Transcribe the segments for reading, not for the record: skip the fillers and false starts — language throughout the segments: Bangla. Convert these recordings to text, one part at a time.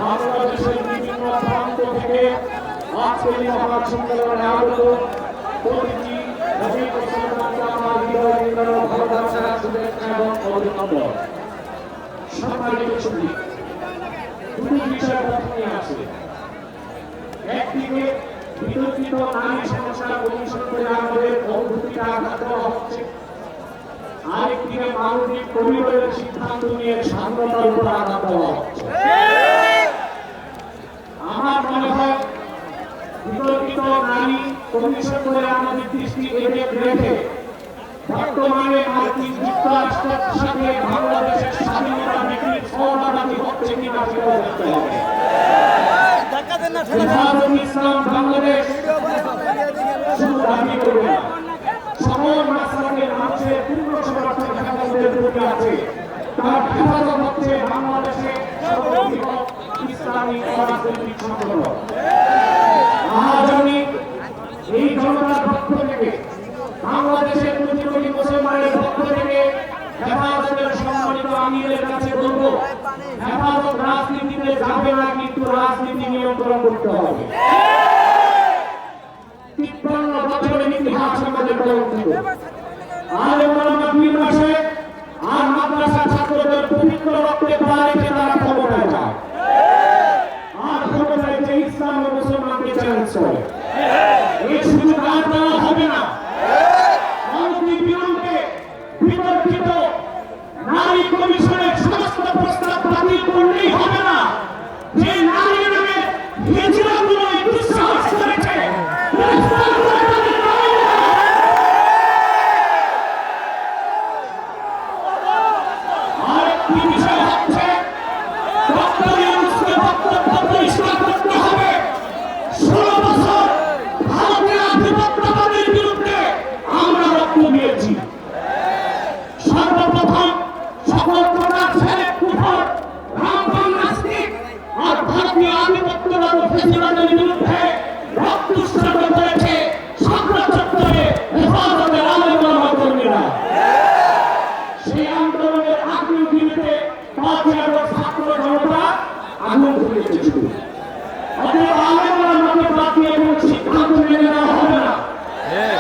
বাংলাদেশের বিভিন্ন প্রান্ত থেকে আজকের এই মহৎ সম্মেলনে আগত প্রতিটি মুসলমানকে আমার হৃদয় নির্মল ভালোবাসা, শুভেচ্ছা এবং অভিনন্দন। সম্মানিত সুধী, দুটি বিষয় প্রথমে আছে। একদিকে বিতর্কিত নারী সমস্যা কমিশন করে আমাদের অনুভূতিটা আঘাত দেওয়া হচ্ছে, আরেকদিকে মানবিক পরিবারের সিদ্ধান্ত নিয়ে স্বাধীনতার উপর আঘাত দেওয়া হচ্ছে। আমার মনে হয় বিতর্কিত নারী কমিশন করে আমাদের দৃষ্টি রেখে বর্তমানে মার্কিন যুক্তরাষ্ট্রের সাথে বাংলাদেশের স্বাধীনতা বিক্রির সহবাদী হচ্ছে কিনা সেটাও দেখতে হবে। ইসলাম বাংলাদেশ শুধু দাবি করবে না, সকল মাসলাকের মানুষের পূর্ণ সমর্থন হেফাজতের প্রতি আছে। তার হেফাজত হচ্ছে বাংলাদেশে সর্ববৃহৎ ইসলামী অরাজনৈতিক সংগঠন। আজ আমি এই জনতার পক্ষ থেকে, বাংলাদেশের প্রতিটি মুসলমানের পক্ষ থেকে হেফাজতের সম্মানিত আমিরের কাছে বলবো, হেফাজত রাজনীতিতে যাবে না, কিন্তু রাজনীতি নিয়ন্ত্রণ করতে হবে। 53 বছরের ইতিহাস আমাদের বলছিল, আর আমরা 2 মাসে আর মাদ্রাসা ছাত্রদের পবিত্র রক্তে পা রেখে তারা ক্ষমতায় যায়, আর ক্ষমতায় যে ইসলাম ও মুসলমানকে চ্যালেঞ্জ করে। এই সুযোগ আর দেওয়া হবে না। অনতিবিলম্বে বিতর্কিত নারী কমিশনের সমস্ত প্রস্তাব বাতিল করলেই হবে না। যে নারী নামে হিজড়াগুলো দুঃসাহস করেছে, আরেকটি বিষয় হচ্ছে ডক্টর ইউনূসকে বক্তব্য পরিষ্কার করতে হবে। 16 বছর ভারতের আধিপত্যবাদের বিরুদ্ধে আমরা রক্ত দিয়েছি। সর্বপ্রথম সকল প্রকার ছেলে কুফর, রামবান নাস্তিক আর ভারতীয় আধিপত্যবাদ ও ফ্যাসিবাদের বিরুদ্ধে রক্ত উৎসর্গ করেছে শাপলা চত্বরে হেফাজতের আলেম ওলামা কর্মীরা। সেই আন্দোলনের আগুন দিতে 5 আগস্ট ছাত্র জনতা আগুন ধরিয়েছে। শুধু অতএব আলেম ওলামাকে বাদ দিয়ে কোনো সিদ্ধান্ত মেনে নেওয়া হবে না।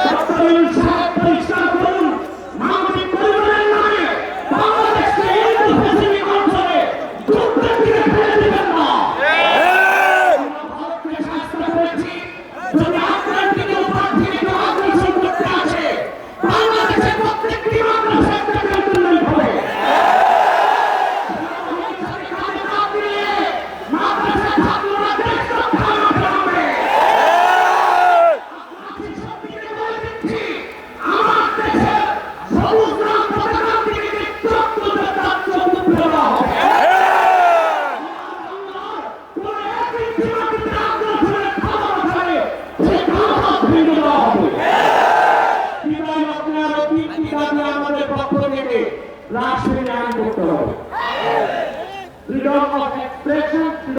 ডক্টর ইউনূস সাহেব পরিষ্কার করুন, মানবিক পরিবারের নামে বাংলাদেশকে হিন্দু ফ্যাসিবাদী অঞ্চলে দুর্গের দিকে ফেলে দিবেন না। আমরা ভারতকে শাস্তি করেছি, যদি আপনার দিকে উপর থেকে কেউ আগ্রাসন করতে আসে, বাংলাদেশের প্রত্যেকটি মাদ্রাসা একটা ক্যান্টনমেন্ট হবে। মাদ্রাসা ছাত্ররা দেশ রক্ষা করতে হবে। আমার দেশের সবুজ রং পতাকা থেকে চক্রদের রাজ্য মুক্ত করা হবে।